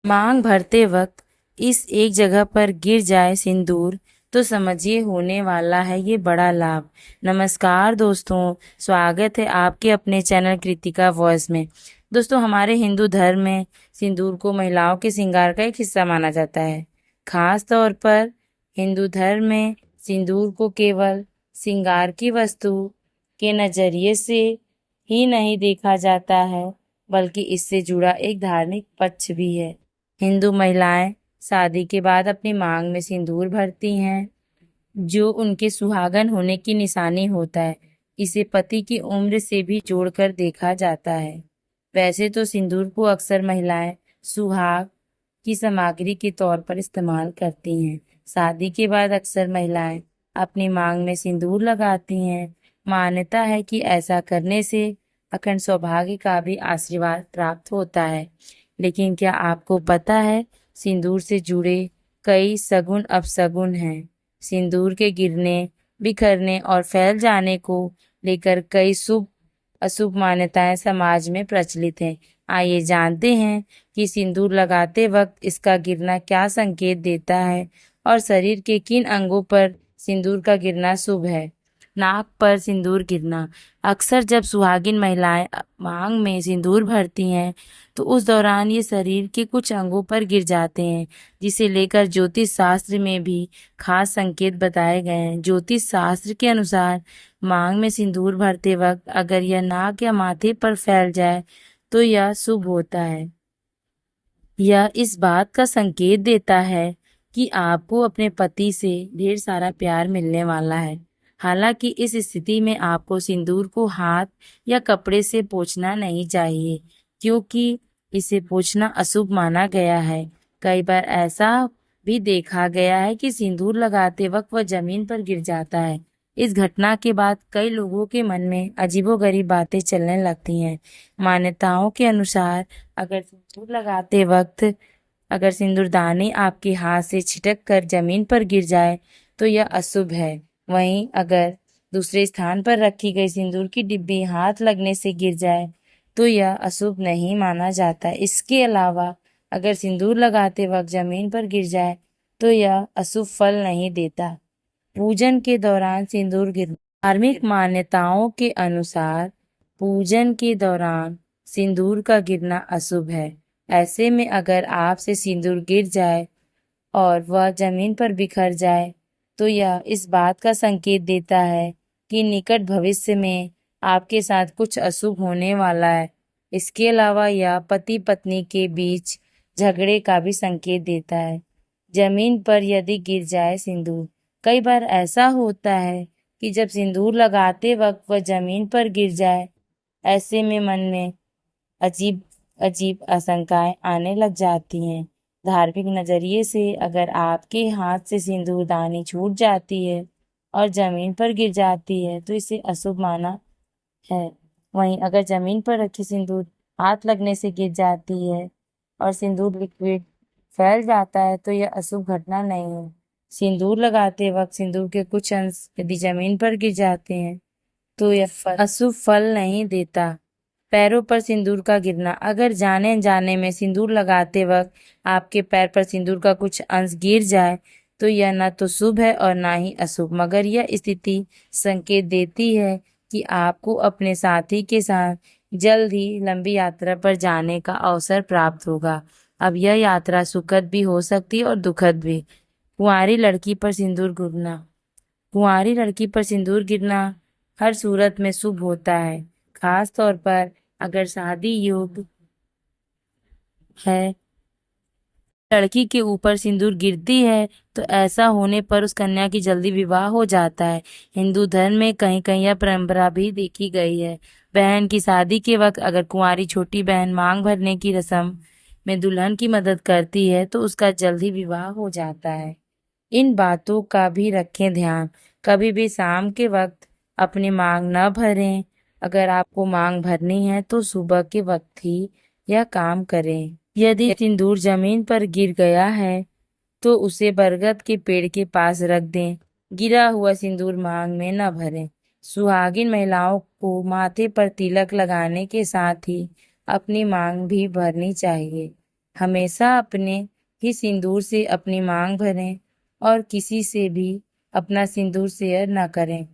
मांग भरते वक्त इस एक जगह पर गिर जाए सिंदूर तो समझिए होने वाला है ये बड़ा लाभ। नमस्कार दोस्तों, स्वागत है आपके अपने चैनल कृतिका वॉइस में। दोस्तों, हमारे हिंदू धर्म में सिंदूर को महिलाओं के श्रृंगार का एक हिस्सा माना जाता है। खास तौर पर हिंदू धर्म में सिंदूर को केवल श्रृंगार की वस्तु के नजरिए से ही नहीं देखा जाता है, बल्कि इससे जुड़ा एक धार्मिक पक्ष भी है। हिंदू महिलाएं शादी के बाद अपनी मांग में सिंदूर भरती हैं, जो उनके सुहागन होने की निशानी होता है। इसे पति की उम्र से भी जोड़कर देखा जाता है। वैसे तो सिंदूर को अक्सर महिलाएं सुहाग की सामग्री के तौर पर इस्तेमाल करती हैं। शादी के बाद अक्सर महिलाएं अपनी मांग में सिंदूर लगाती हैं। मान्यता है कि ऐसा करने से अखंड सौभाग्य का भी आशीर्वाद प्राप्त होता है। लेकिन क्या आपको पता है, सिंदूर से जुड़े कई सगुन अपशगुन हैं। सिंदूर के गिरने, बिखरने और फैल जाने को लेकर कई शुभ अशुभ मान्यताएं समाज में प्रचलित हैं। आइए जानते हैं कि सिंदूर लगाते वक्त इसका गिरना क्या संकेत देता है और शरीर के किन अंगों पर सिंदूर का गिरना शुभ है। नाक पर सिंदूर गिरना। अक्सर जब सुहागिन महिलाएं मांग में सिंदूर भरती हैं तो उस दौरान ये शरीर के कुछ अंगों पर गिर जाते हैं, जिसे लेकर ज्योतिष शास्त्र में भी खास संकेत बताए गए हैं। ज्योतिष शास्त्र के अनुसार मांग में सिंदूर भरते वक्त अगर यह नाक या माथे पर फैल जाए तो यह शुभ होता है। यह इस बात का संकेत देता है कि आपको अपने पति से ढेर सारा प्यार मिलने वाला है। हालांकि इस स्थिति में आपको सिंदूर को हाथ या कपड़े से पोंछना नहीं चाहिए, क्योंकि इसे पोंछना अशुभ माना गया है। कई बार ऐसा भी देखा गया है कि सिंदूर लगाते वक्त वह जमीन पर गिर जाता है। इस घटना के बाद कई लोगों के मन में अजीबोगरीब बातें चलने लगती हैं। मान्यताओं के अनुसार अगर सिंदूर लगाते वक्त अगर सिंदूरदानी आपके हाथ से छिटक कर जमीन पर गिर जाए तो यह अशुभ है। वहीं अगर दूसरे स्थान पर रखी गई सिंदूर की डिब्बी हाथ लगने से गिर जाए तो यह अशुभ नहीं माना जाता। इसके अलावा अगर सिंदूर लगाते वक्त जमीन पर गिर जाए तो यह अशुभ फल नहीं देता। पूजन के दौरान सिंदूर गिरना। धार्मिक मान्यताओं के अनुसार पूजन के दौरान सिंदूर का गिरना अशुभ है। ऐसे में अगर आपसे सिंदूर गिर जाए और वह जमीन पर बिखर जाए तो यह इस बात का संकेत देता है कि निकट भविष्य में आपके साथ कुछ अशुभ होने वाला है। इसके अलावा यह पति पत्नी के बीच झगड़े का भी संकेत देता है। जमीन पर यदि गिर जाए सिंदूर। कई बार ऐसा होता है कि जब सिंदूर लगाते वक्त वह जमीन पर गिर जाए, ऐसे में मन में अजीब अजीब आशंकाएं आने लग जाती हैं। धार्मिक नजरिए से अगर आपके हाथ से सिंदूरदानी छूट जाती है और जमीन पर गिर जाती है तो इसे अशुभ माना है। वहीं अगर जमीन पर रखी सिंदूर हाथ लगने से गिर जाती है और सिंदूर लिक्विड फैल जाता है तो यह अशुभ घटना नहीं है। सिंदूर लगाते वक्त सिंदूर के कुछ अंश यदि जमीन पर गिर जाते हैं तो यह अशुभ फल नहीं देता। पैरों पर सिंदूर का गिरना। अगर जाने अनजाने में सिंदूर लगाते वक्त आपके पैर पर सिंदूर का कुछ अंश गिर जाए तो यह न तो शुभ है और ना ही अशुभ, मगर यह स्थिति संकेत देती है कि आपको अपने साथी के साथ जल्द ही लंबी यात्रा पर जाने का अवसर प्राप्त होगा। अब यह यात्रा सुखद भी हो सकती है और दुखद भी। कुंवारी लड़की पर सिंदूर गिरना। कुंवारी लड़की पर सिंदूर गिरना हर सूरत में शुभ होता है, खास तौर पर अगर शादी योग्य है। लड़की के ऊपर सिंदूर गिरती है तो ऐसा होने पर उस कन्या की जल्दी विवाह हो जाता है। हिंदू धर्म में कहीं कहीं यह परंपरा भी देखी गई है। बहन की शादी के वक्त अगर कुंवारी छोटी बहन मांग भरने की रस्म में दुल्हन की मदद करती है तो उसका जल्दी विवाह हो जाता है। इन बातों का भी रखें ध्यान। कभी भी शाम के वक्त अपनी मांग न भरें। अगर आपको मांग भरनी है तो सुबह के वक्त ही यह काम करें। यदि सिंदूर जमीन पर गिर गया है तो उसे बरगद के पेड़ के पास रख दें। गिरा हुआ सिंदूर मांग में न भरें। सुहागिन महिलाओं को माथे पर तिलक लगाने के साथ ही अपनी मांग भी भरनी चाहिए। हमेशा अपने ही सिंदूर से अपनी मांग भरें और किसी से भी अपना सिंदूर शेयर ना करें।